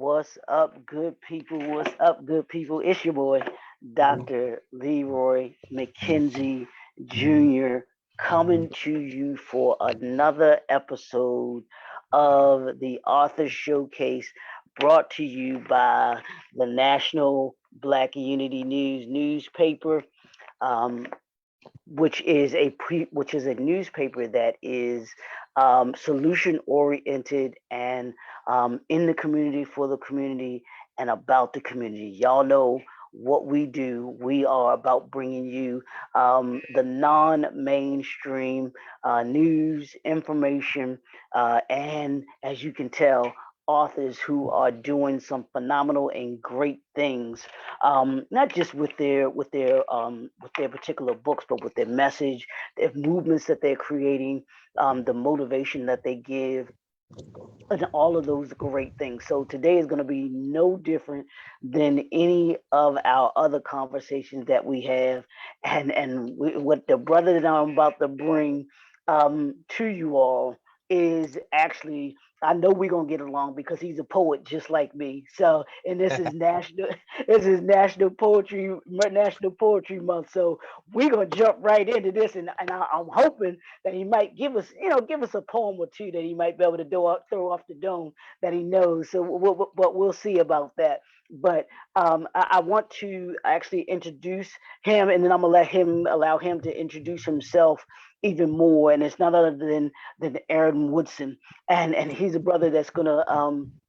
What's up, good people? What's up, good people? It's your boy, Dr. Leroy McKenzie Jr., coming to you for another episode of the Author Showcase brought to you by the National Black Unity News newspaper. Um, which is a newspaper that is solution oriented and in the community for the community and about the community. Y'all know what we do. We are about bringing you the non-mainstream news information, and as you can tell, authors who are doing some phenomenal and great things, not just with their particular books, but with their message, their movements that they're creating, the motivation that they give, and all of those great things. So today is going to be no different than any of our other conversations that we have, and what the brother that I'm about to bring to you all is actually. I know we're gonna get along because he's a poet just like me. So, and this is national, this is National Poetry Month. So we're gonna jump right into this, and I'm hoping that he might give us a poem or two that he might be able to throw off the dome that he knows. So, but we'll see about that. But I want to actually introduce him, and then I'm gonna allow him to introduce himself even more. And it's none other than Aaron Woodson, and he's a brother that's gonna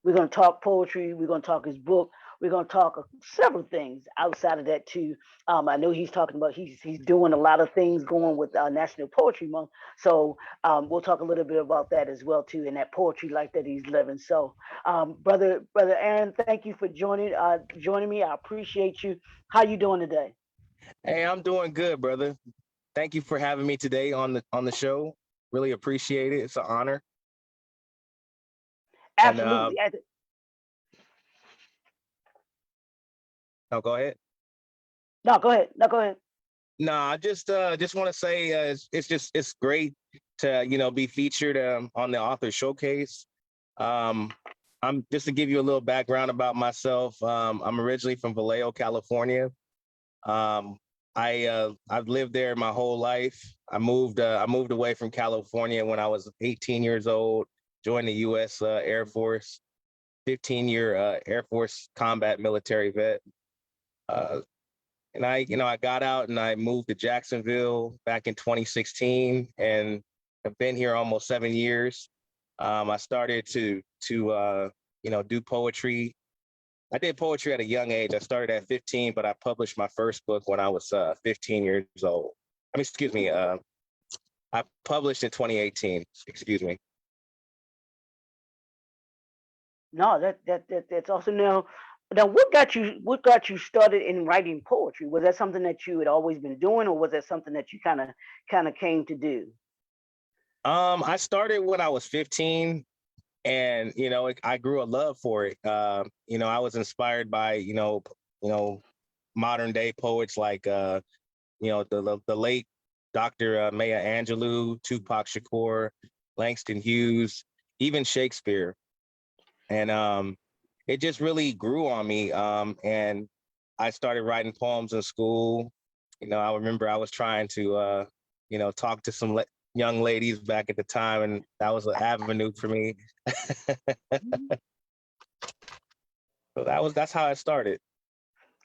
we're gonna talk poetry. We're gonna talk his book. We're gonna talk several things outside of that too. I know he's talking about he's doing a lot of things going with National Poetry Month. So we'll talk a little bit about that as well too, and that poetry life that he's living. So brother Aaron, thank you for joining me. I appreciate you. How you doing today? Hey, I'm doing good, brother. Thank you for having me today on the show. Really appreciate it. It's an honor. And Absolutely. no, go ahead. No, go ahead. No, go ahead. No, I just want to say it's great to be featured on the Author Showcase. Um, I'm just to give you a little background about myself. I'm originally from Vallejo, California. Um, I've lived there my whole life. I moved away from California when I was 18 years old. Joined the U.S. Air Force, 15-year Air Force combat military vet. Uh, and I got out and I moved to Jacksonville back in 2016, and have been here almost 7 years. I started to do poetry. I did poetry at a young age. I started at 15, but I published my first book when I was 15 years old. I mean, excuse me. I published in 2018. Excuse me. No, that's awesome. Now, what got you started in writing poetry? Was that something that you had always been doing, or was that something that you kind of came to do? I started when I was 15, and I grew a love for it. I was inspired by modern day poets like the late Dr. Maya Angelou, Tupac Shakur, Langston Hughes, even Shakespeare. And it just really grew on me. And I started writing poems in school. I remember I was trying to, talk to some young ladies back at the time, and that was an avenue for me. So that's how I started.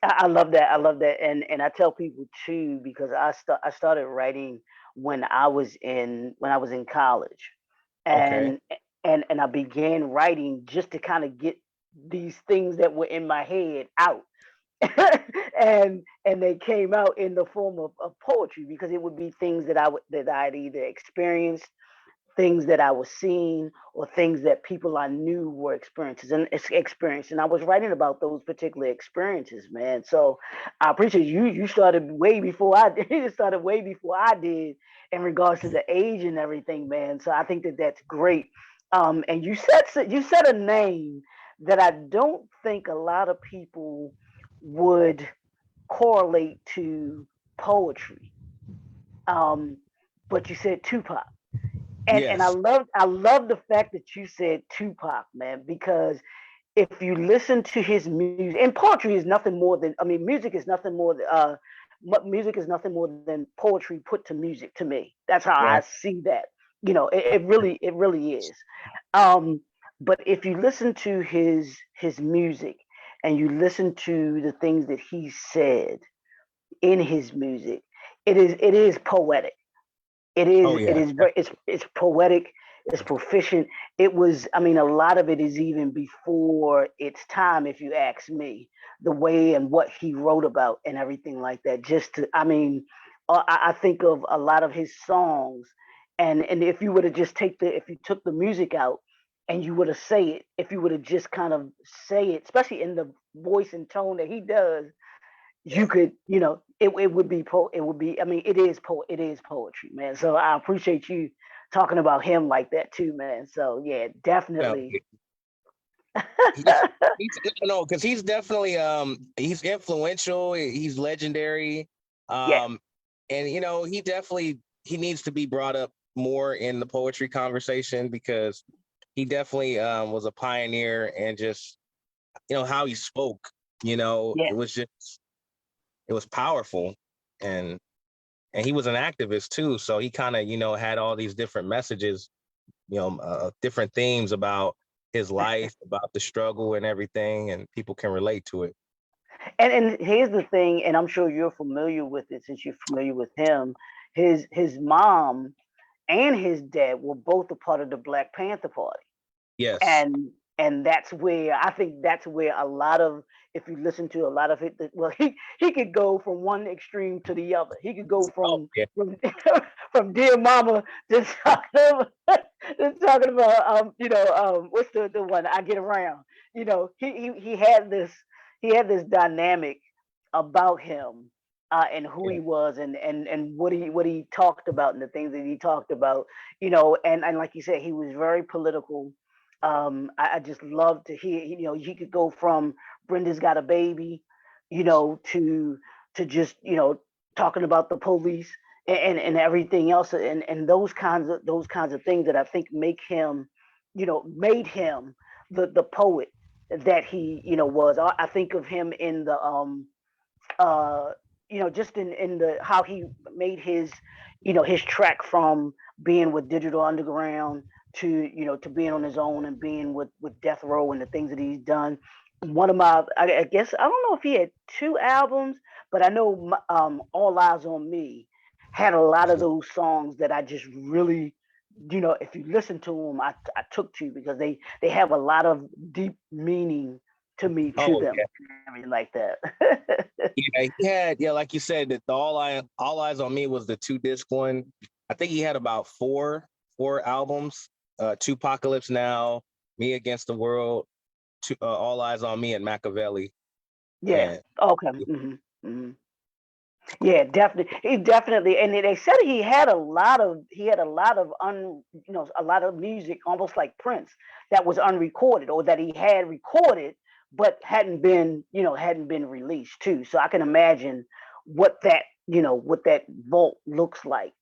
I love that. I love that, and I tell people too because I started writing when I was in college, Okay. and and I began writing just to kind of get these things that were in my head out. And they came out in the form of poetry because it would be things that I'd either experienced, things that I was seeing, or things that people I knew were experienced, and I was writing about those particular experiences, man. So I appreciate you. You started way before I did. You started way before I did in regards to the age and everything, man. So I think that that's great. And you said a name that I don't think a lot of people would correlate to poetry. Um, but you said Tupac, and Yes. I love the fact that you said Tupac, man, because if you listen to his music, and poetry is nothing more than, I mean, music is nothing more than, music is nothing more than poetry put to music to me. That's how I Right. see that. It really is. Um, but if you listen to his music and you listen to the things that he said in his music, it is poetic. It Oh is it yeah. is very it's poetic, it's proficient. It was, I mean, a lot of it is even before its time, if you ask me, the way and what he wrote about and everything like that. Just to, I mean, I think of a lot of his songs, and if you were to just if you took the music out and you were to say it, if you were to just kind of say it, especially in the voice and tone that he does, you could, it would be it would be, I mean, it is poetry, man. So I appreciate you talking about him like that too, man. So yeah, No, definitely. he's he's no, because he's definitely he's influential. He's legendary. Yeah. Um, and he needs to be brought up more in the poetry conversation because he definitely was a pioneer and just how he spoke. Yeah. It was powerful, and he was an activist too. So he kind of had all these different messages, different themes about his life, about the struggle and everything, and people can relate to it. And here's the thing, and I'm sure you're familiar with it since you're familiar with him. His mom and his dad were both a part of the Black Panther Party. Yes. And that's where I think that's where a lot of, if you listen to a lot of it, well, he could go from one extreme to the other. He could go Oh yeah. from from dear mama just talking about what's the one, I get around. He had this dynamic about him, and who Yeah. he was, and what he talked about, and the things that he talked about, and like you said, he was very political. I just love to hear, he could go from Brenda's Got a Baby, to just, talking about the police, and everything else, and those kinds of things that I think made him the poet that he, was. I think of him in the uh just in the how he made his track from being with Digital Underground to, to being on his own and being with Death Row and the things that he's done. One of my, I guess, I don't know if he had two albums, but I know All Eyes on Me had a lot of those songs that I just really, if you listen to them, I took to, because they have a lot of deep meaning to Oh them, yeah. and everything like that. Yeah. He had, like you said, that the All Eyes on Me was the 2 disc one. I think he had about four albums. Tupacalypse Now, Me Against the World, All Eyes on Me, and Machiavelli. Yeah. And Okay. Hmm. Yeah, definitely. He definitely, and they said he had a lot of music, almost like Prince, that was unrecorded, or that he had recorded but hadn't been released too. So I can imagine what that vault looks like.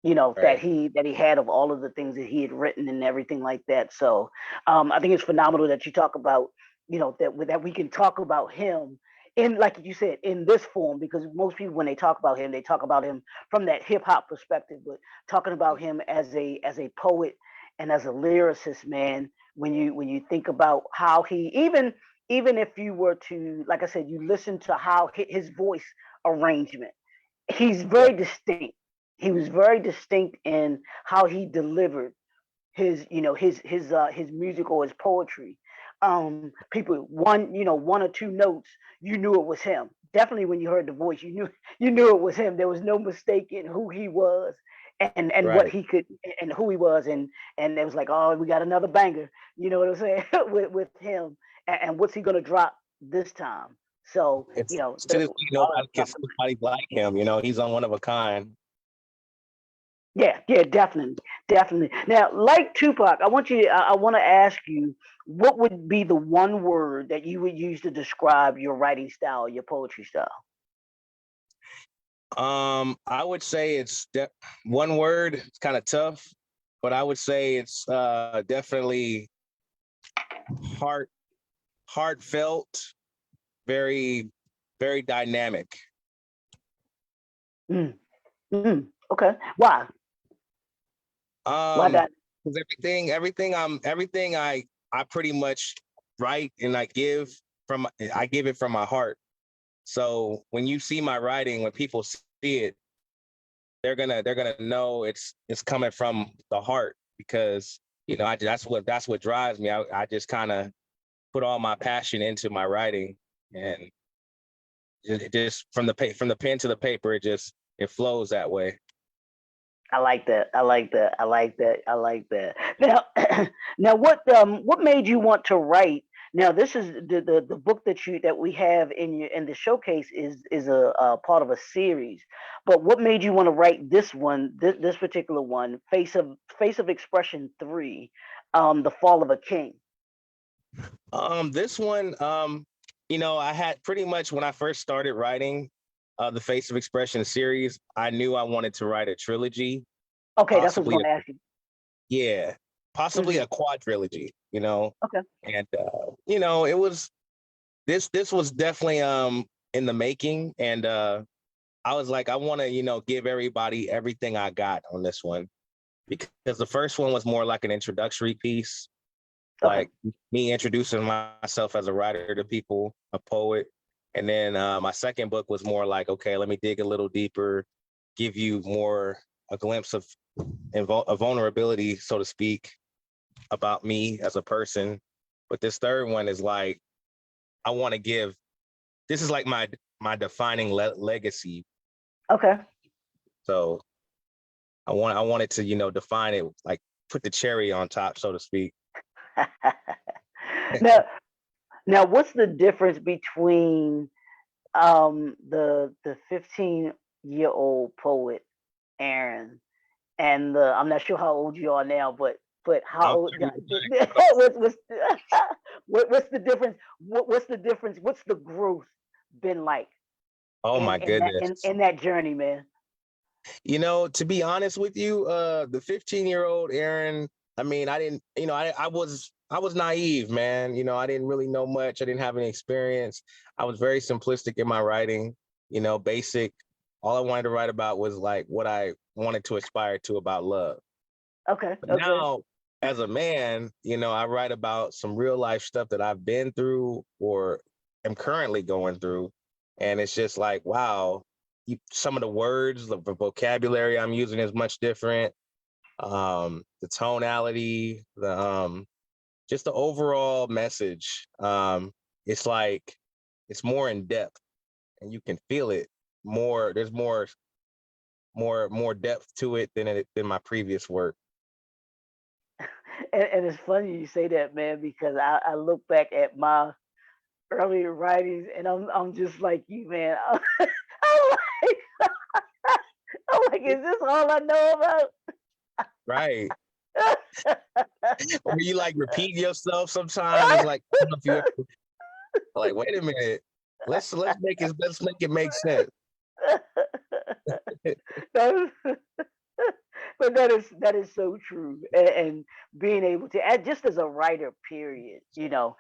That right. he had of all of the things that he had written and everything like that. So I think it's phenomenal that you talk about, that we can talk about him in, like you said, in this form, because most people, when they talk about him, they talk about him from that hip hop perspective, but talking about him as a poet and as a lyricist, man, when you think about how he, even if you were to, like I said, you listen to how his voice arrangement, he's Yeah. very distinct. He was very distinct in how he delivered his music or his poetry. People, one or two notes, you knew it was him. Definitely, when you heard the voice, you knew it was him. There was no mistaking who he was, and what Right. he could, and who he was, and it was like, oh, we got another banger. You know what I'm saying? with him, and what's he gonna drop this time? So, It's to that this day, all that stuff. nobody like him. He's on one of a kind. Yeah, yeah, definitely, definitely. Now, like Tupac, I want to ask you, what would be the one word that you would use to describe your writing style, your poetry style? I would say one word. It's kind of tough, but I would say it's definitely heart heartfelt, very, very dynamic. Mm, okay. Why? Why Um, that? 'Cause everything I pretty much write and I give it from my heart. So when you see my writing, when people see it, they're gonna know it's coming from the heart because that's what drives me. I just kind of put all my passion into my writing, and it just from the pen to the paper, it flows that way. I like that. I like that. I like that. I like that. Now, now, what made you want to write? Now, this is the book that we have in the showcase is a part of a series. But what made you want to write this one, this particular one, Face of Expression 3, The Fall of a King? This one, I had pretty much when I first started writing the Face of Expression series, I knew I wanted to write a trilogy, Okay, that's what I was possibly going to ask you. yeah, possibly Hmm. a quadrilogy, Okay. and it was this was definitely in the making, and I was like, I want to give everybody everything I got on this one because the first one was more like an introductory piece, Okay. like me introducing myself as a writer to people, a poet. And then my second book was more like, okay, let me dig a little deeper, give you more a glimpse of a vulnerability, so to speak, about me as a person. But this third one is like, I want to give. This is like my defining legacy. Okay. So I wanted to define it, like put the cherry on top, so to speak. now, now, what's the difference between the 15-year-old poet Aaron and the I'm not sure how old you are now, but how I'm old 30. what's what's the difference? What's the difference? What's the growth been like Oh my goodness. in that journey, man? To be honest with you, the 15-year-old Aaron, I mean, I didn't, I was naive, man. I didn't really know much. I didn't have any experience. I was very simplistic in my writing, basic. All I wanted to write about was like what I wanted to aspire to about love. Okay, But okay. now, as a man, I write about some real life stuff that I've been through or am currently going through. And it's just like, wow, some of the words, the vocabulary I'm using is much different. The tonality, the just the overall message. It's like it's more in depth, and you can feel it more. There's more depth to it than my previous work. And it's funny you say that, man, because I look back at my earlier writings and I'm just like you, man. I'm like, I'm like, is this all I know Right. about? Or you like repeat yourself sometimes. It's like, I don't know if you ever like, wait a minute. Let's make it make sense. That is- but that is so true, and being able to, just as a writer, period, to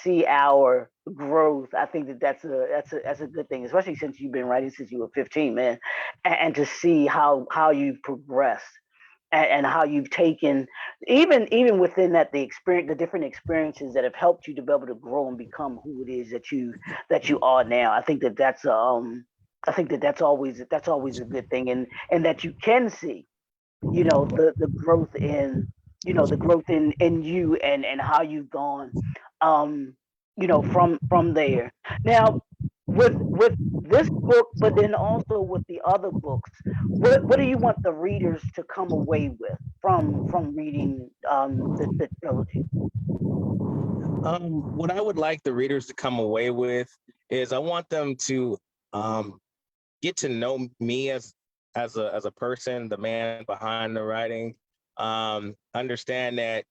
see our growth, I think that's a good thing, especially since you've been writing since you were 15, man, and to see how you've progressed and how you've taken even within that the different experiences that have helped you to be able to grow and become who it is that you are now. I think that's always a good thing, and that you can see the growth in you and how you've gone from there. Now, with this book, but then also with the other books, what do you want the readers to come away with from reading the trilogy? What I would like the readers to come away with is I want them to um, get to know me as a person, the man behind the writing. Understand that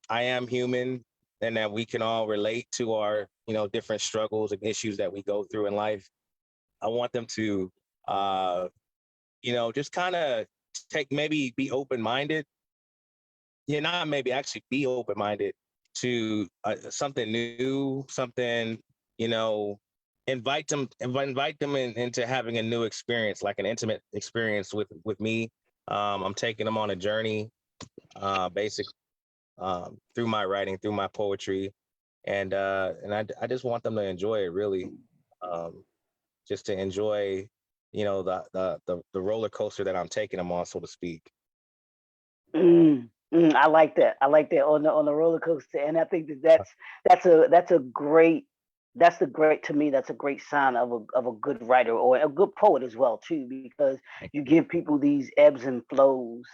I am human and that we can all relate to our different struggles and issues that we go through in life. I want them to just kind of maybe be open minded. Yeah, not maybe actually be open minded to something new, something, you know, invite them into having a new experience, like an intimate experience with me. I'm taking them on a journey, basically, through my writing, through my poetry, and I just want them to enjoy it, really, just to enjoy, you know, the roller coaster that I'm taking them on, so to speak. I like that. I like that on the roller coaster, and I think that's a great that's the great to me. That's a great sign of a good writer or a good poet as well too, because you give people these ebbs and flows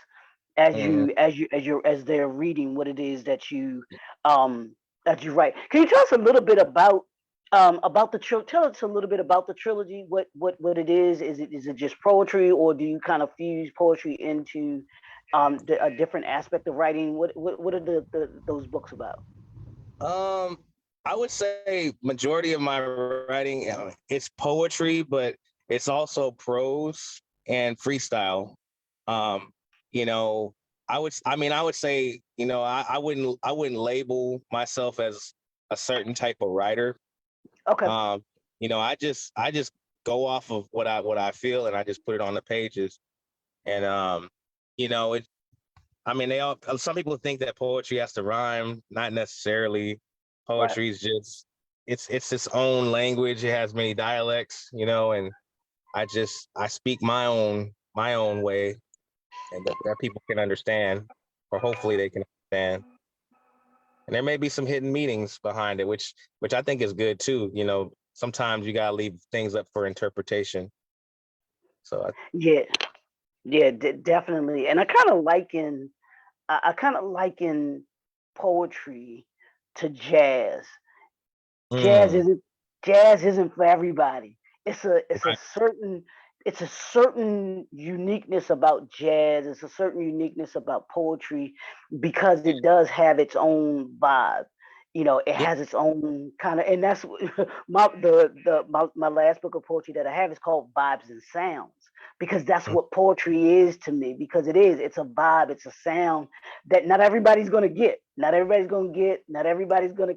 Mhm. as they're reading what it is um that you write. Can you tell us a little bit about the tell us a little bit about the trilogy? What it is? Is it just poetry, or do you kind of fuse poetry into a different aspect of writing? What are those books about? Um, I would say majority of my writing, it's poetry, but it's also prose and freestyle. Um, you know, I would say, you know, I wouldn't label myself as a certain type of writer. Okay. Um, you know, I just go off of what I feel, and I just put it on the pages. And you know, I mean, they all. Some people think that poetry has to rhyme. Not necessarily. Right. Poetry is just it's its own language. It has many dialects, you know, and I speak my own way, and that people can understand, or hopefully they can understand. And there may be some hidden meanings behind it, which I think is good too. You know, sometimes you gotta leave things up for interpretation. So Yeah. Yeah. Definitely. And I kind of liken poetry to jazz. Jazz mm, isn't jazz isn't for everybody. It's a right. certain uniqueness about jazz. It's a certain uniqueness about poetry because it does have its own vibe. You know, it Yeah. has its own kind of, and that's my last book of poetry that I have is called Vibes and Sounds, because that's Mm, what poetry is to me, because it's a vibe, it's a sound that not everybody's going to get, not everybody's going to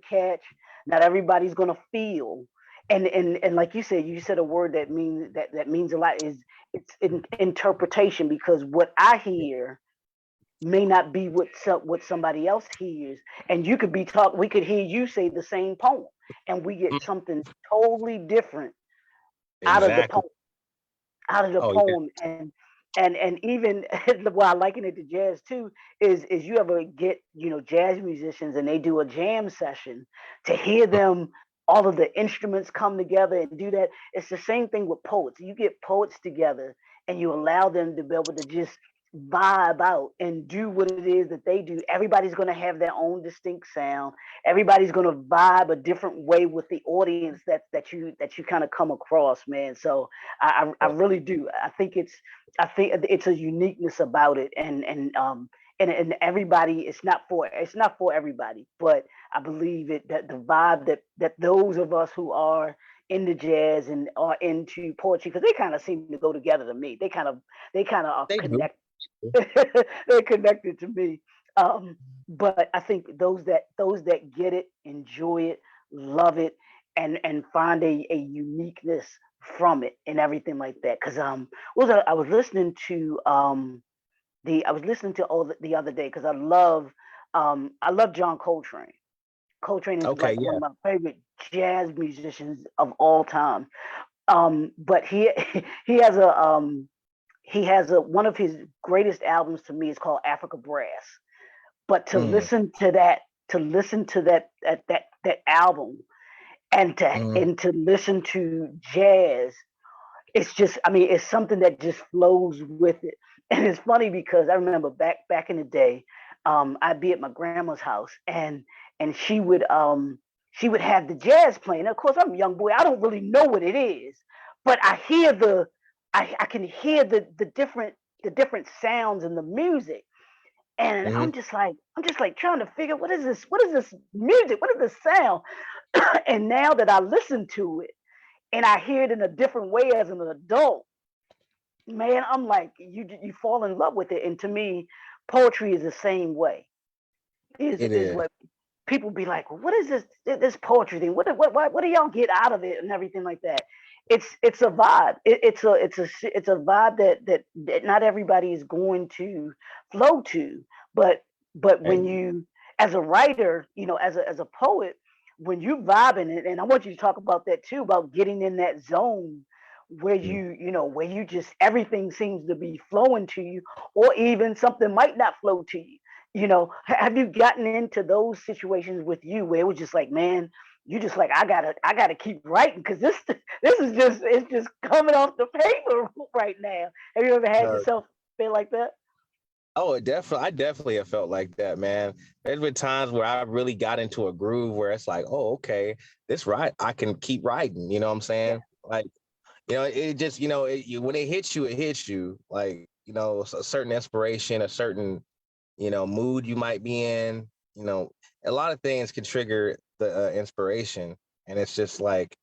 catch, not everybody's gonna feel. And like you said a word that means a lot, is it's interpretation, because what I hear may not be what somebody else hears, and you could be talk we could hear you say the same poem, and we get mm, something totally different out of the exactly. poem out of the Oh yeah. poem. And even why I liken it to jazz too is you ever get, jazz musicians and they do a jam session, to hear them, all of the instruments come together and do that. It's the same thing with poets. You get poets together and you allow them to be able to just vibe out and do what it is that they do. Everybody's going to have their own distinct sound. Everybody's going to vibe a different way with the audience that you kind of come across, man. So I really do. I think it's a uniqueness about it, and everybody. It's not for everybody, but I believe it that the vibe that those of us who are into jazz and are into poetry, because they kind of seem to go together to me. They kind of are They do. connected. They're connected to me. Um, but I think those that get it, enjoy it, love it, and find a uniqueness from it and everything like that. Because I was listening to I was listening to the other day, because I love John Coltrane. Coltrane is Okay, like one yeah. of my favorite jazz musicians of all time. But he has a one of his greatest albums to me is called Africa Brass. But Mm, to listen to that album, mm, and to listen to jazz, it's just, I mean, it's something that just flows with it. And it's funny because I remember back in the day, I'd be at my grandma's house, and she would have the jazz playing. Of course, I'm a young boy, I don't really know what it is, but I can hear the different sounds in the music. And mm. I'm just like trying to figure, what is this music, what is this sound? And now that I listen to it and I hear it in a different way as an adult, man, I'm like, you fall in love with it. And to me, poetry is the same way. It Is is. what people be like, well, what is this poetry thing? What do y'all get out of it and everything like that? It's a vibe. It's a vibe that not everybody is going to flow to, but when Hey, you, as a writer, as a poet, when you vibing it, and I want you to talk about that too, about getting in that zone where mm, where you just, everything seems to be flowing to you, or even something might not flow to you. Have you gotten into those situations with you where it was just like, man, you just like, I gotta keep writing because this is just, it's just coming off the paper right now. Have you ever had uh, yourself feel like that? oh, I definitely have felt like that, man. There's been times where I really got into a groove where it's like, oh, okay, this right, I can keep writing. You know what I'm Yeah. saying? Like, it just, when it hits you, it hits you. Like, a certain inspiration, a certain, mood you might be in. You know, a lot of things can trigger the inspiration, and it's just like,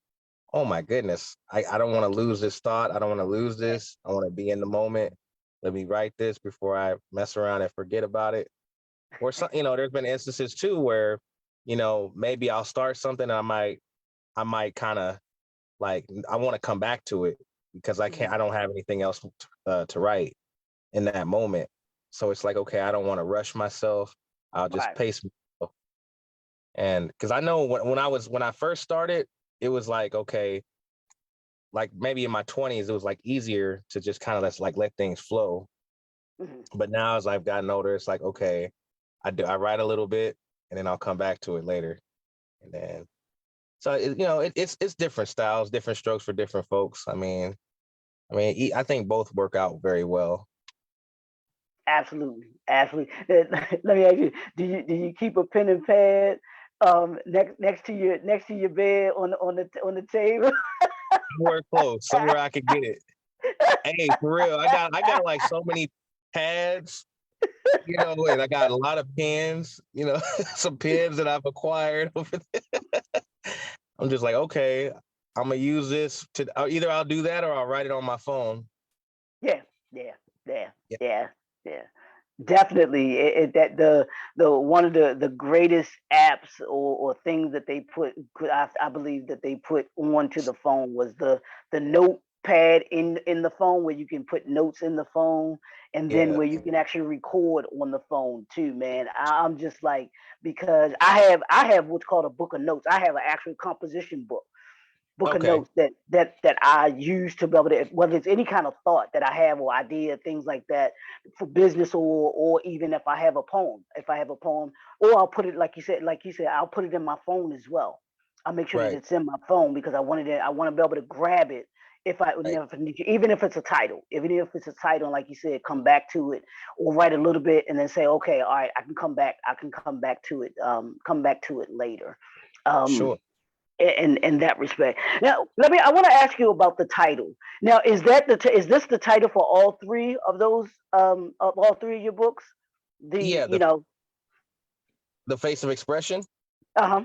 oh my goodness, I don't want to lose this thought. I don't want to lose Yeah. this. I want to be in the moment. Let me write this before I mess around and forget about it. Or some, there's been instances too where, maybe I'll start something and I might kind of like, I want to come back to it because I don't have anything else to write in that moment. So it's like, okay, I don't want to rush myself. I'll just Right. pace myself. And because I know when I first started, it was like, okay, like maybe in my 20s, it was like easier to just kind of let things flow. Mhm. But now as I've gotten older, it's like, okay, I write a little bit and then I'll come back to it later. And then so it's different styles, different strokes for different folks. I think both work out very well. Absolutely, absolutely. Let me ask you: do you keep a pen and pad next to your bed on the table? Somewhere close, somewhere I could get it. Hey, for real, I got like so many pads, and I got a lot of pens, some pens that I've acquired over there. I'm just like, okay, I'm gonna use this to either I'll do that or I'll write it on my phone. Yeah, yeah, yeah, Yeah. yeah, yeah. Definitely, that the one of the greatest apps or things that they I believe that they put onto the phone was the notepad in the phone, where you can put notes in the phone, and then Yeah. where you can actually record on the phone too, man. I'm just like, because I have what's called a book of notes. I have an actual composition book of Okay. notes that I use to be able to, whether it's any kind of thought that I have or idea, things like that, for business, or even if I have a poem, or I'll put it, like you said, I'll put it in my phone as well. I'll make sure that Right. it's in my phone because I want to be able to grab it if I Right. even if it's a title, even if it's a title, like you said, come back to it, or write a little bit and then say, okay, all right, come back to it later. Um, Sure. in that respect. Now, I want to ask you about the title. Now, is this the title for all three of those, of all three of your books? The Yeah. you The know the face of expression. Uh-huh.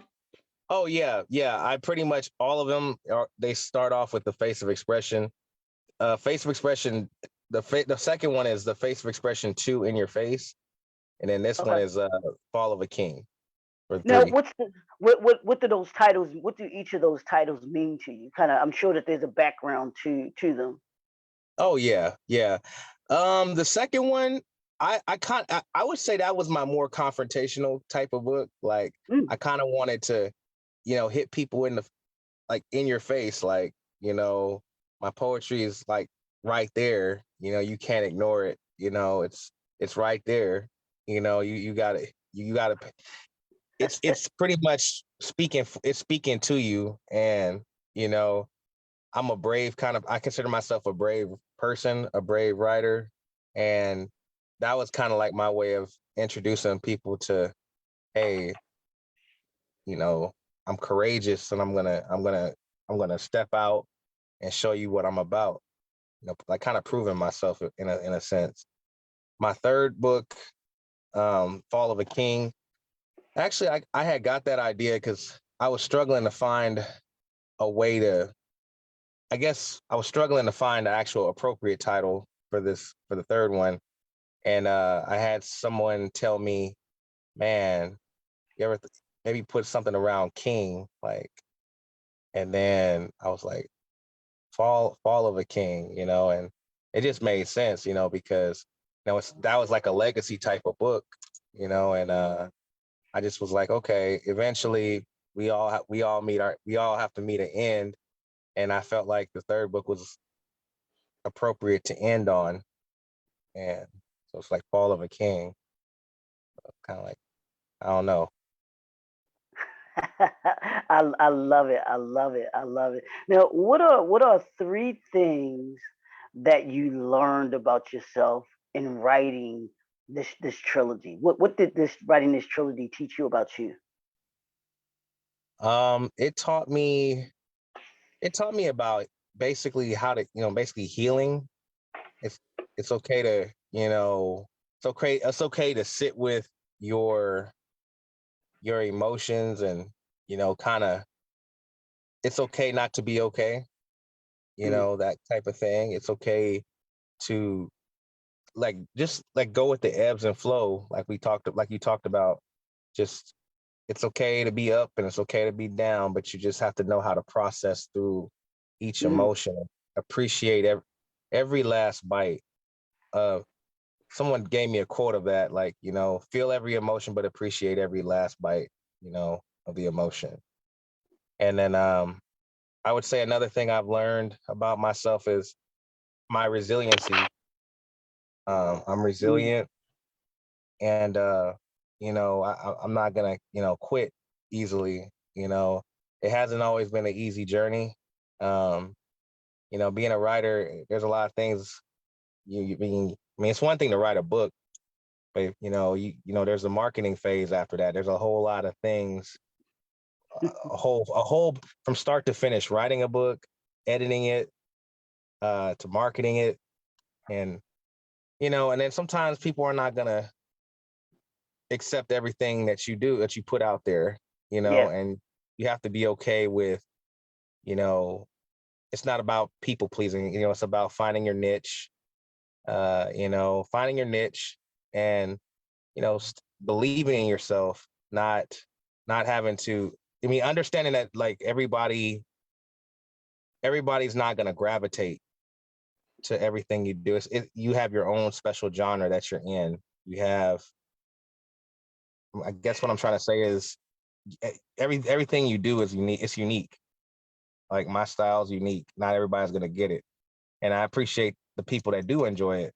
Oh yeah, yeah. I pretty much all of them they start off with the face of expression. Face of expression. The second one is the face of expression two in your face, and then this one Okay. is fall of a king for Now, three. what do those titles, what do each of those titles mean to you? Kind of, I'm sure that there's a background to them. Oh yeah, yeah. The second one, I would say that was my more confrontational type of book. Like Mm, I kind of wanted to, hit people in your face. Like, my poetry is like right there. You can't ignore it. It's right there. You got to you got to. It's pretty much speaking. It's speaking to you, and you know I'm a brave kind of, I consider myself a brave person, a brave writer. And that was kind of like my way of introducing people to, hey, you know, I'm courageous and I'm gonna step out and show you what I'm about. Like kind of proving myself in a sense. My third book, Fall of a King. Actually, I had got that idea because I was struggling to find a way to, I guess I was struggling to find the actual appropriate title for the third one. And I had someone tell me, man, you ever maybe put something around king, like, and then I was like, fall of a king, and it just made sense, because that was like a legacy type of book, and I just was like, okay, eventually we all have to meet an end, and I felt like the third book was appropriate to end on, and so it's like fall of a king, kind of like, I don't know. I love it. I love it. I love it. Now, what are three things that you learned about yourself in writing this trilogy? What did this writing this trilogy teach you about you? It taught me about basically how to, basically healing. It's it's okay to, it's okay to sit with your your emotions and, kind of, it's okay not to be okay, Mm, that type of thing. It's okay to, like, just like go with the ebbs and flow, like you talked about. Just, it's okay to be up and it's okay to be down, but you just have to know how to process through each mm, emotion, appreciate every last bite of. Someone gave me a quote of that, like, feel every emotion but appreciate every last bite, of the emotion. And then I would say another thing I've learned about myself is my resiliency. I'm mm. resilient, and I'm not gonna, quit easily. It hasn't always been an easy journey. Um, being a writer, there's a lot of things. I mean, it's one thing to write a book, but there's a marketing phase after that. There's a whole lot of things, a whole from start to finish, writing a book, editing it, to marketing it, and and then sometimes people are not gonna accept everything that you do, that you put out there, Yeah. and you have to be okay with, you know, it's not about people pleasing, it's about finding your niche, finding your niche, and believing in yourself, not having to. I mean, understanding that, like, everybody's not going to gravitate to everything you do. You have your own special genre that you're in. You have, I guess what I'm trying to say is, everything you do is unique. It's unique. Like, my style is unique. Not everybody's going to get it, and I appreciate the people that do enjoy it.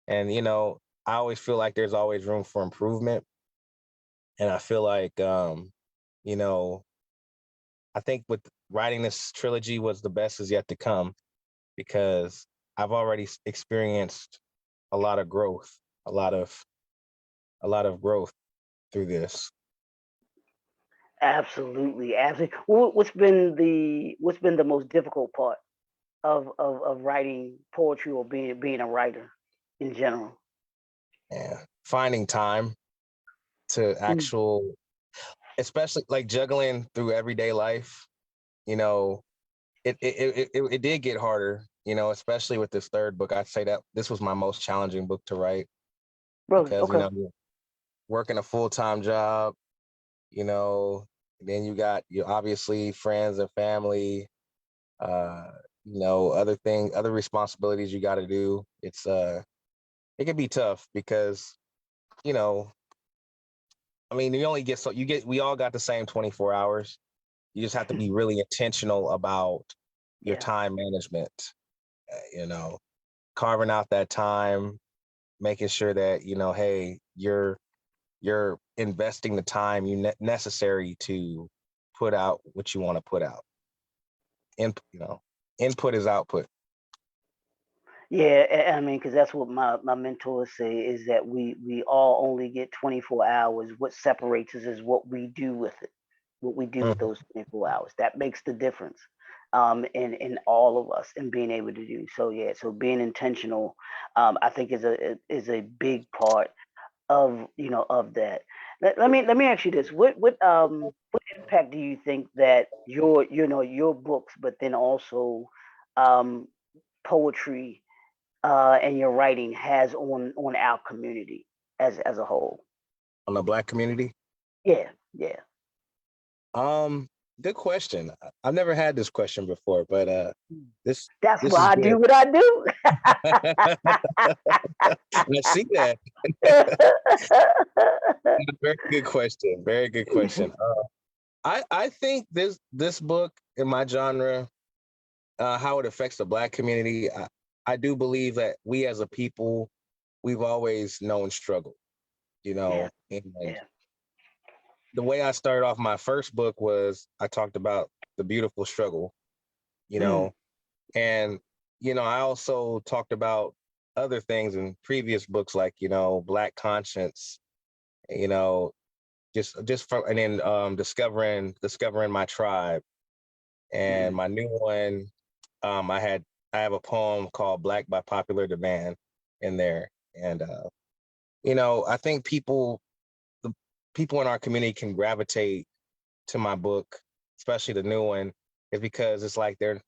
And I always feel like there's always room for improvement, and I feel like, you know, I think with writing this trilogy was the best is yet to come, because I've already experienced a lot of growth, a lot of growth through this. Absolutely. Absolutely. What's been the most difficult part of writing poetry or being a writer in general? And finding time to Mm, actual, especially like juggling through everyday life, you know, it did get harder, especially with this third book. I'd say that this was my most challenging book to write, really? because, Okay. you're working a full-time job, you know, then you got your obviously friends and family, uh, other responsibilities you got to do. It can be tough because, you know, I mean, we all got the same 24 hours. You just have to be really intentional about your Yeah. time management, you know, carving out that time, making sure that, hey, you're investing the time necessary to put out what you want to put out. Input is output. Yeah, I mean, because that's what my mentors say is that we all only get 24 hours. What separates us is what we do with it, what we do with Mhm. those 24 hours. That makes the difference, in all of us and being able to do. So yeah, so being intentional, I think is a big part of that. Let me ask you this: what impact do you think that your books, but then also um, poetry and your writing has on our community as a whole? On the Black community. Yeah, yeah. Um, Good question. I've never had this question before, but this That's this is why I good. do what I do. I see that. Very good question. Very good question. I think this book in my genre, how it affects the Black community. I do believe that we as a people, we've always known struggle. You Yeah, know, and yeah. the way I started off my first book was I talked about the beautiful struggle. You Mm, know, and I also talked about other things in previous books, like Black conscience. You know, just from and then discovering my tribe. And mm, my new one, I have a poem called Black by Popular Demand in there. And I think the people in our community can gravitate to my book, especially the new one, is because it's like they're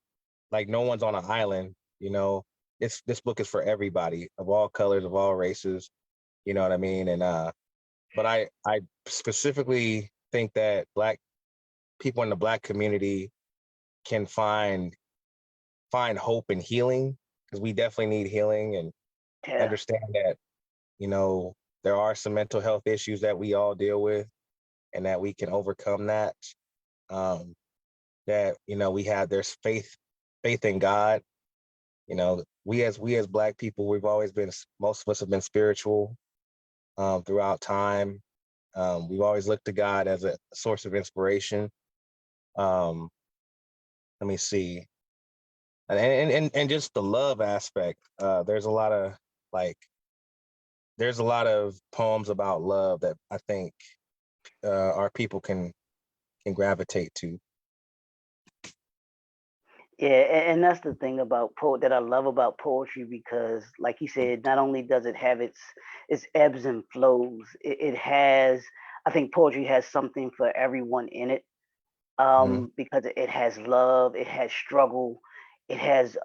like no one's on an island, you know. This book is for everybody of all colors, of all races, you know what I mean? And but I specifically think that Black people in the Black community can find hope and healing, because we definitely need healing, and yeah, understand that you know there are some mental health issues that we all deal with, and that we can overcome that. um that we have there's faith in God. We as Black people, we've always been, most of us have been spiritual throughout time. We've always looked to God as a source of inspiration. um Let me see. And just the love aspect. Like there's a lot of poems about love that I think our people can gravitate to. yeah. And that's the thing about that I love about poetry, because, like you said, not only does it have its ebbs and flows, it has. I think poetry has something for everyone in it, Hmm. because it has love, it has struggle, it has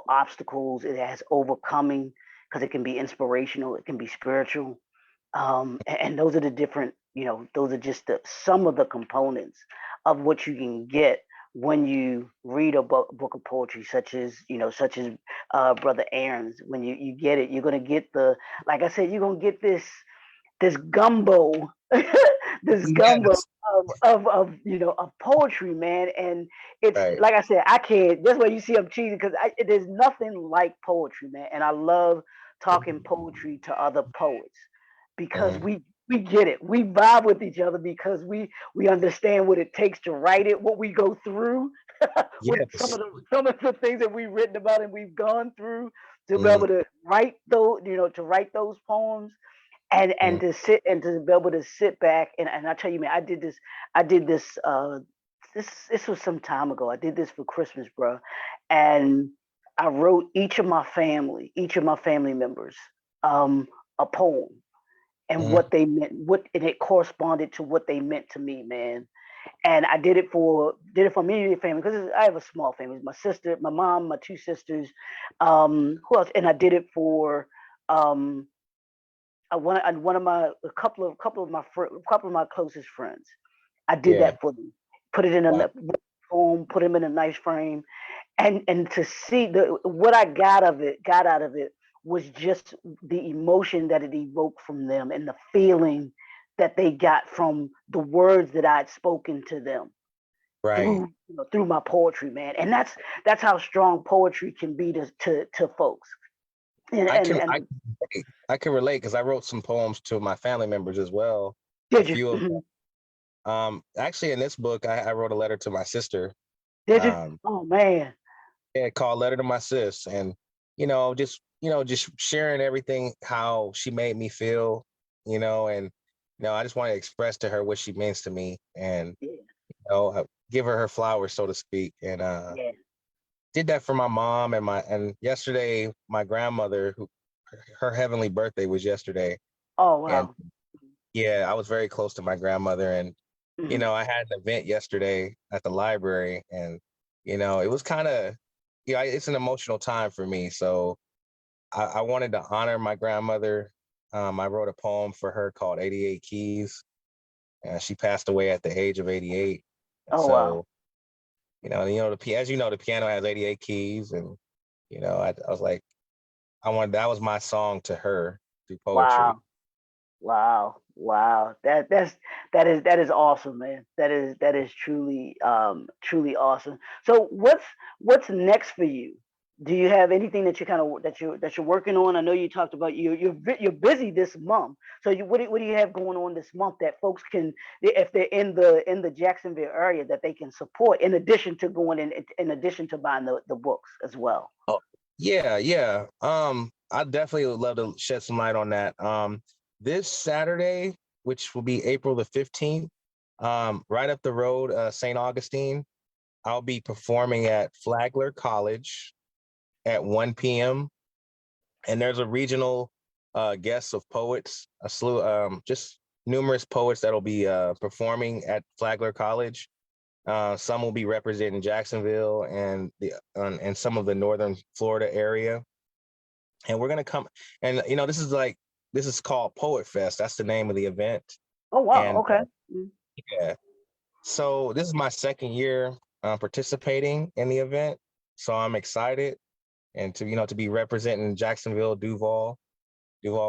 obstacles, it has overcoming, because it can be inspirational, it can be spiritual, and those are the different, those are just some of the components of what you can get when you read a book of poetry, such as Brother Aaron's. When you get it, you're gonna get like I said, you're gonna get this gumbo, this gumbo Yes. of poetry, man. And it's Right. like I said, I can't. That's why you see I'm cheating, because there's nothing like poetry, man. And I love talking poetry to other poets, because Hmm. we get it. We vibe with each other, because we understand what it takes to write it, what we go through, with some Yes. of the things that we've written about and we've gone through to be Hmm. able to write those poems, and Hmm. to sit and to be able to sit back, and I tell you, man, I did this this was some time ago. I did this for Christmas, bro. And I wrote each of my family members, a poem, and Hmm. what they meant, and it corresponded to what they meant to me, man. And I did it for me and family, because I have a small family. My sister, my mom, my two sisters, who else? And I did it for um one of my a couple of my closest friends. I did Yeah. that for them. Put it in Wow. a home, put them in a nice frame, and to see what I got out of it was just the emotion that it evoked from them, and the feeling that they got from the words that I had spoken to them Right. through my poetry, man. And that's how strong poetry can be to folks. And I and can and I I can relate, because I wrote some poems to my family members as well. A did you? few of Mhm. actually in this book, I wrote a letter to my sister. Did you? Um, Oh man. yeah, called Letter to My Sis, and just sharing everything, how she made me feel, and I just want to express to her what she means to me, and Yeah. give her flowers, so to speak. And Yeah. did that for my mom, and yesterday my grandmother, who her heavenly birthday was yesterday. Oh And wow. yeah, I was very close to my grandmother, and Hmm. I had an event yesterday at the library, and it was kind of, it's an emotional time for me. So I wanted to honor my grandmother. I wrote a poem for her called 88 Keys. She passed away at the age of 88. Oh wow. So, as you know, the piano has 88 keys, and I was like, that was my song to her through poetry. Wow. Wow. Wow. That is awesome, man. That is truly awesome. So what's next for you? Do you have anything that you kind of that you're working on? I know you talked about you're busy this month. So what do you have going on this month that folks can, if they're in the Jacksonville area, that they can support in addition to going in addition to buying the books as well? Oh, yeah, yeah. I definitely would love to shed some light on that. This Saturday, which will be April the 15th, right up the road, St. Augustine, I'll be performing at Flagler College at 1 p.m. And there's a regional guest of poets, a slew, just numerous poets that'll be performing at Flagler College. Some will be representing Jacksonville and some of the northern Florida area. And we're gonna come, and this is called Poet Fest. That's the name of the event. Oh wow. And Okay. yeah, so this is my second year participating in the event. So I'm excited, and to be representing Jacksonville, Duval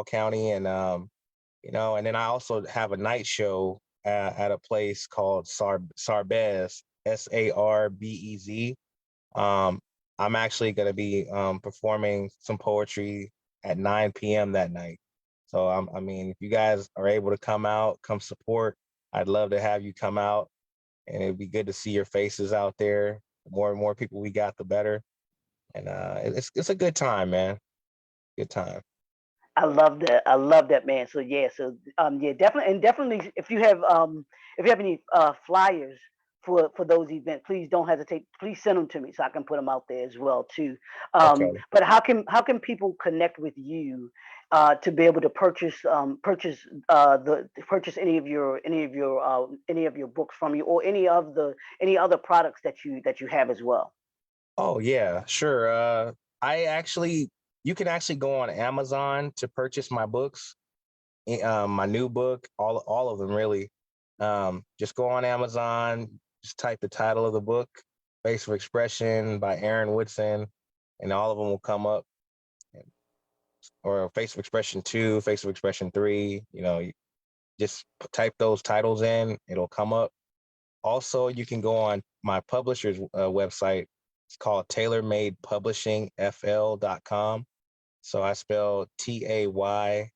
County, and then I also have a night show at a place called Sarbez, Sarbez. Um, I'm actually going to be performing some poetry at 9 p.m. that night. So I mean, if you guys are able to come support. I'd love to have you come out, and it'd be good to see your faces out there. The more and more people we got, the better. And it's a good time, man. Good time. I love that. I love that, man. So yeah, yeah, definitely, and definitely, if you have any flyers for those events, please don't hesitate. Please send them to me so I can put them out there as well too. Okay. But how can people connect with you to be able to purchase any of your books from you, or any other products that you have as well? Oh yeah, sure. I actually, you can actually go on Amazon to purchase my books, my new book, all of them really. Just go on Amazon, just type the title of the book, Face of Expression by Aaron Woodson, and all of them will come up. Or Face of Expression 2, Face of Expression 3. You just type those titles in, it'll come up. Also, you can go on my publisher's website. It's called tailormadepublishingfl.com. So I spell TAYLORMADE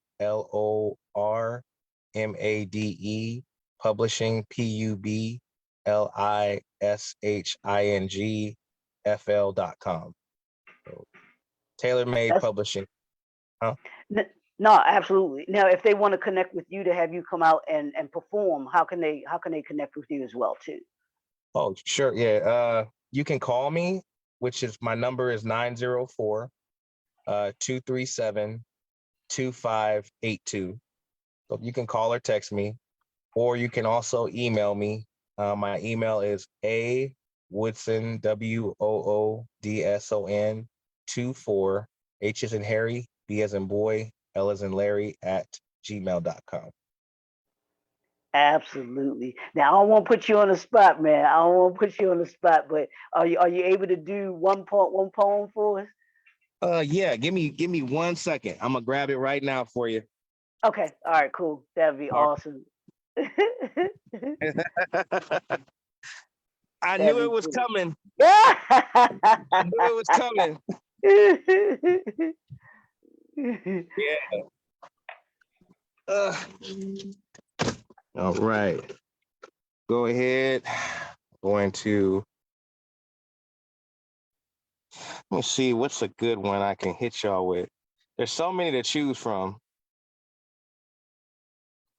publishing PUBLISHINGFL.com. So Tailor Made That's Publishing. Huh? no, absolutely. Now, if they want to connect with you to have you come out and perform, how can they connect with you as well too? Oh, sure. Yeah. You can call me, which is my number is 904 237 2582. So you can call or text me, or you can also email me. My email is a Woodson Woodson 24 H as in Harry, B as in boy, L as in Larry at gmail.com. Absolutely. Now, I don't want to put you on the spot, man. I don't want to put you on the spot, but are you able to do one poem for us? Yeah, give me 1 second. I'm gonna grab it right now for you. Okay. All right. Cool. That'd be All awesome. right. I That'd knew it be was cool. coming. Yeah. I knew it was coming. Yeah. Uh, all right. Go ahead. Going to let me see what's a good one I can hit y'all with. There's so many to choose from.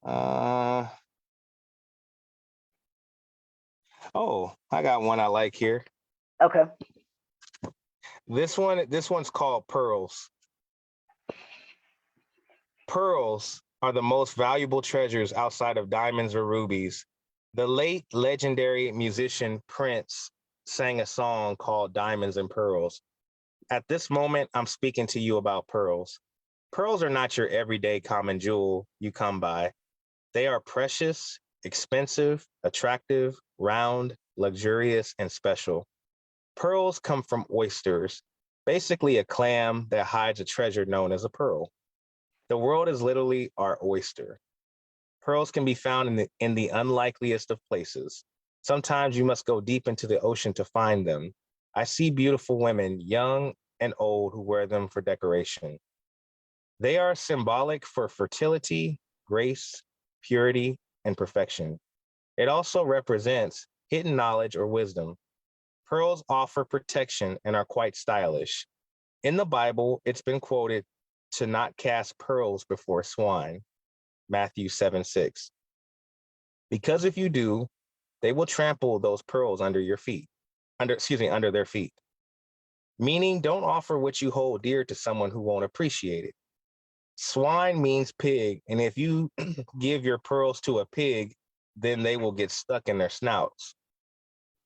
Uh oh, I got one I like here. Okay. This one's called Pearls. Pearls are the most valuable treasures outside of diamonds or rubies. The late legendary musician Prince sang a song called Diamonds and Pearls. At this moment, I'm speaking to you about pearls. Pearls are not your everyday common jewel you come by. They are precious, expensive, attractive, round, luxurious, and special. Pearls come from oysters, basically a clam that hides a treasure known as a pearl. The world is literally our oyster. Pearls can be found in the unlikeliest of places. Sometimes you must go deep into the ocean to find them. I see beautiful women, young and old, who wear them for decoration. They are symbolic for fertility, grace, purity, and perfection. It also represents hidden knowledge or wisdom. Pearls offer protection and are quite stylish. In the Bible, it's been quoted to not cast pearls before swine, Matthew 7:6. Because if you do, they will trample those pearls under your feet, under their feet. Meaning, don't offer what you hold dear to someone who won't appreciate it. Swine means pig, and if you give your pearls to a pig, then they will get stuck in their snouts.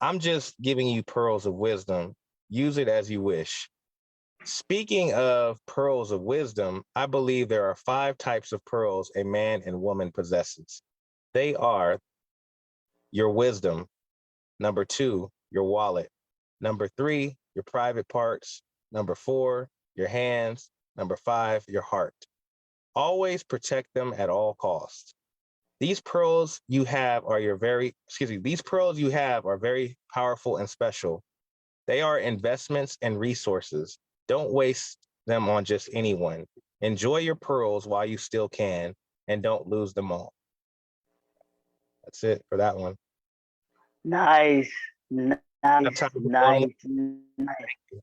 I'm just giving you pearls of wisdom. Use it as you wish. Speaking of pearls of wisdom, I believe there are 5 types of pearls a man and woman possesses. They are your wisdom. Number 2, your wallet. Number 3, your private parts. Number 4, your hands. Number 5, your heart. Always protect them at all costs. These pearls you have are these pearls you have are very powerful and special. They are investments and resources. Don't waste them on just anyone. Enjoy your pearls while you still can, and don't lose them all. That's it for that one. Nice, Have nice, time for one more? nice, nice. Can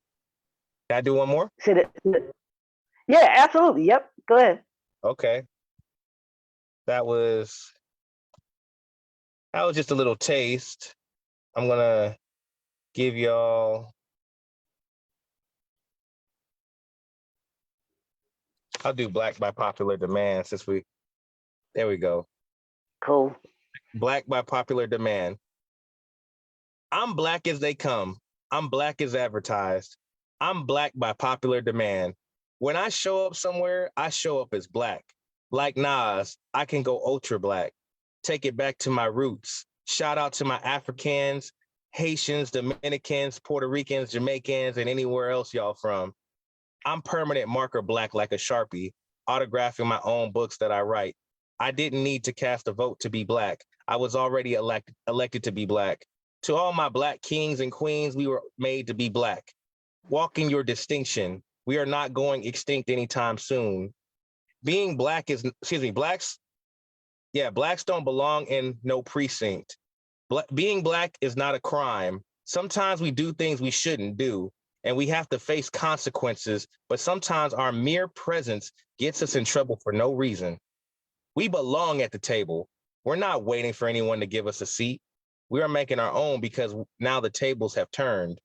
I do one more? Yeah, absolutely. Yep. Go ahead. Okay. That was just a little taste. I'm gonna give y'all. I'll do black by popular demand since we. There we go. Cool. Black by popular demand. I'm black as they come. I'm black as advertised. I'm black by popular demand. When I show up somewhere, I show up as black. Like Nas, I can go ultra black. Take it back to my roots. Shout out to my Africans, Haitians, Dominicans, Puerto Ricans, Jamaicans, and anywhere else y'all from. I'm permanent marker black like a Sharpie, autographing my own books that I write. I didn't need to cast a vote to be black. I was already elected to be black. To all my black kings and queens, we were made to be black. Walking your distinction. We are not going extinct anytime soon. Being black is, blacks don't belong in no precinct. Being black is not a crime. Sometimes we do things we shouldn't do, and we have to face consequences, but sometimes our mere presence gets us in trouble for no reason. We belong at the table. We're not waiting for anyone to give us a seat. We are making our own because now the tables have turned.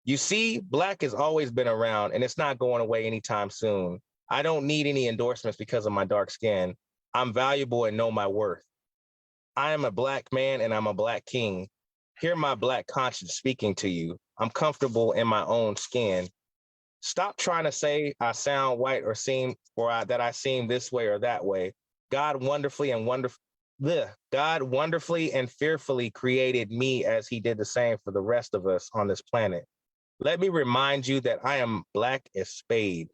You see, black has always been around, and it's not going away anytime soon. I don't need any endorsements because of my dark skin. I'm valuable and know my worth. I am a black man and I'm a black king. Hear my black conscience speaking to you. I'm comfortable in my own skin. Stop trying to say I sound white or that I seem this way or that way. God wonderfully and fearfully created me as he did the same for the rest of us on this planet. Let me remind you that I am black as spade.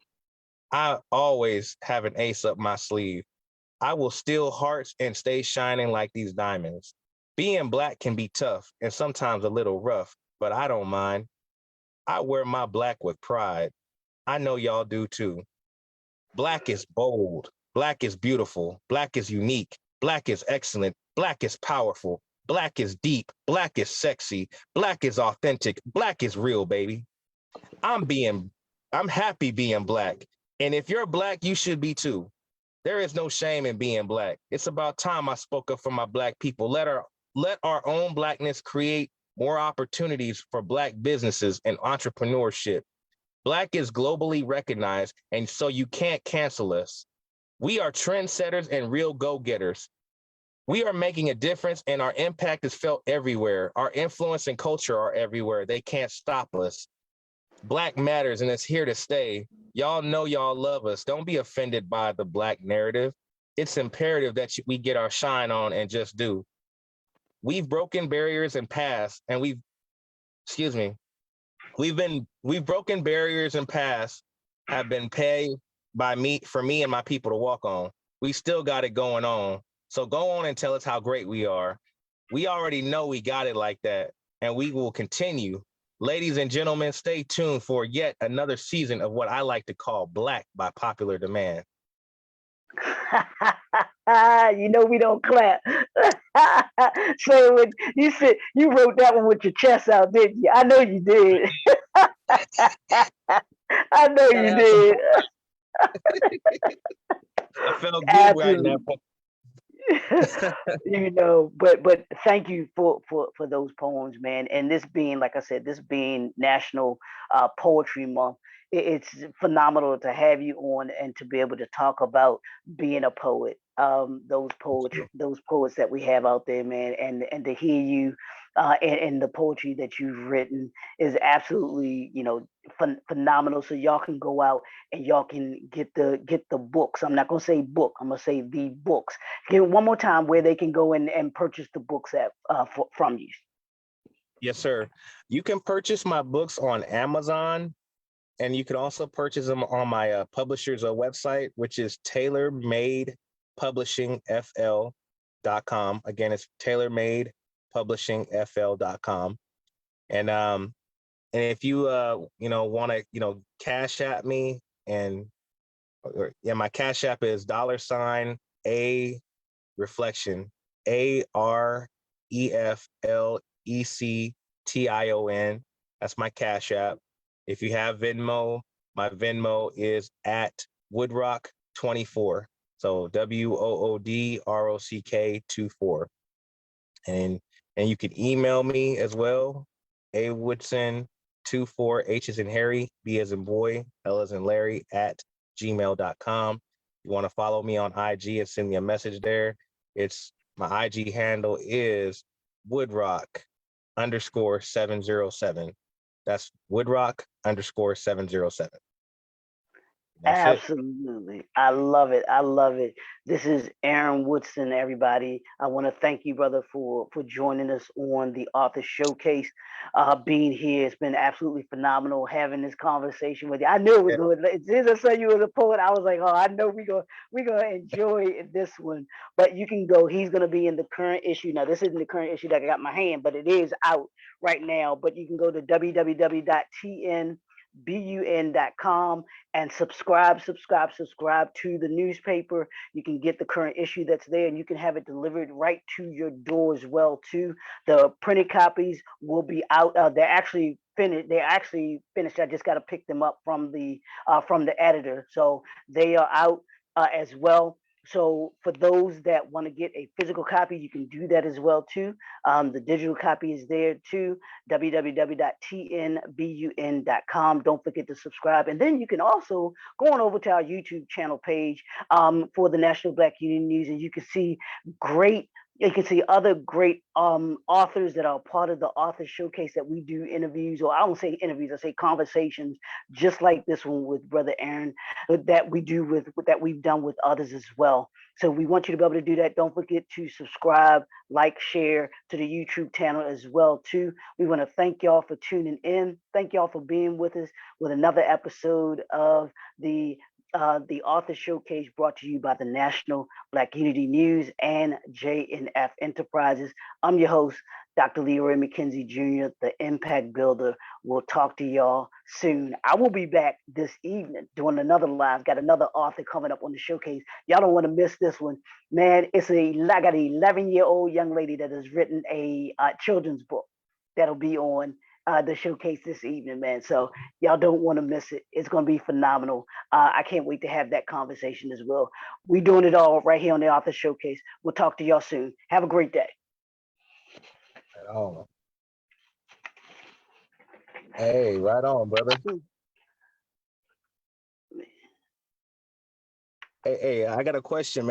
I always have an ace up my sleeve. I will steal hearts and stay shining like these diamonds. Being black can be tough and sometimes a little rough, but I don't mind. I wear my black with pride. I know y'all do too. Black is bold. Black is beautiful. Black is unique. Black is excellent. Black is powerful. Black is deep. Black is sexy. Black is authentic. Black is real, baby. I'm happy being black. And if you're black, you should be too. There is no shame in being black. It's about time I spoke up for my black people. Let our own blackness create more opportunities for black businesses and entrepreneurship. Black is globally recognized, and so you can't cancel us. We are trendsetters and real go-getters. We are making a difference, and our impact is felt everywhere. Our influence and culture are everywhere. They can't stop us. Black matters, and it's here to stay. Y'all know y'all love us. Don't be offended by the black narrative. it's imperative that we get our shine on and just do. We've broken barriers in past, and we've broken barriers in past, have been paid for me and my people to walk on. We still got it going on. So go on and tell us how great we are. We already know we got it like that, and we will continue. Ladies and gentlemen, stay tuned for yet another season of what I like to call Black by popular demand. You know we don't clap. So when you said you wrote that one with your chest out, didn't you? I know you did. I know you did. I felt good right Absolutely. now. You know, but thank you for those poems, man. And this being, like I said, this being National Poetry Month, it's phenomenal to have you on and to be able to talk about being a poet. Those poets that we have out there, man, and to hear you and the poetry that you've written is absolutely, phenomenal. So y'all can go out and y'all can get the books. I'm not gonna say book. I'm gonna say the books. Give it one more time where they can go in and purchase the books from you. Yes, sir. You can purchase my books on Amazon, and you can also purchase them on my publisher's website, which is tailormadepublishingfl.com. Again, it's tailormadepublishingfl.com. And if you want to cash at me, and my cash app is $a reflection AREFLECTION. That's my cash app. If you have Venmo, my Venmo is at Woodrock24. So WOODROCK24. And you can email me as well, awoodson24, H as in Harry, B as in boy, L as in Larry, at gmail.com. You want to follow me on IG and send me a message there. It's my IG handle is Woodrock_707. That's Woodrock_707. That's it. Absolutely. I love it. I love it. This is Aaron Woodson, everybody. I want to thank you, brother, for joining us on the Author Showcase. Being here, it's been absolutely phenomenal having this conversation with you. I knew it was good. As soon as I saw you as a poet, I was like, oh, I know we're gonna enjoy this one. But you can go. He's gonna be in the current issue. Now, this isn't the current issue that I got in my hand, but it is out right now. But you can go to www.tnbun.com and subscribe to the newspaper. You can get the current issue that's there, and you can have it delivered right to your door as well too. The printed copies will be out. They're actually finished. I just got to pick them up from the editor, so they are out as well. So for those that want to get a physical copy, you can do that as well too. The digital copy is there too. www.tnbun.com. Don't forget to subscribe, and then you can also go on over to our YouTube channel page for the National Black Union News, and you can see great. You can see other great authors that are part of the Author Showcase that we do interviews, or I don't say interviews, I say conversations, just like this one with Brother Aaron that we've done with others as well. So we want you to be able to do that. Don't forget to subscribe, like, share to the YouTube channel as well too. We want to thank y'all for tuning in. Thank y'all for being with us with another episode of the Author Showcase, brought to you by the National Black Unity News and J&F Enterprises. I'm your host, Dr. Leroy McKenzie Jr., the Impact Builder. We'll talk to y'all soon. I will be back this evening doing another live. Got another author coming up on the showcase. Y'all don't want to miss this one. Man, I got an 11-year-old young lady that has written a children's book that'll be on the showcase this evening, man. So y'all don't want to miss it. It's going to be phenomenal. I can't wait to have that conversation as well. We're doing it all right here on the Author Showcase. We'll talk to y'all soon. Have a great day. Hey, right on, brother. Hey, I got a question, man.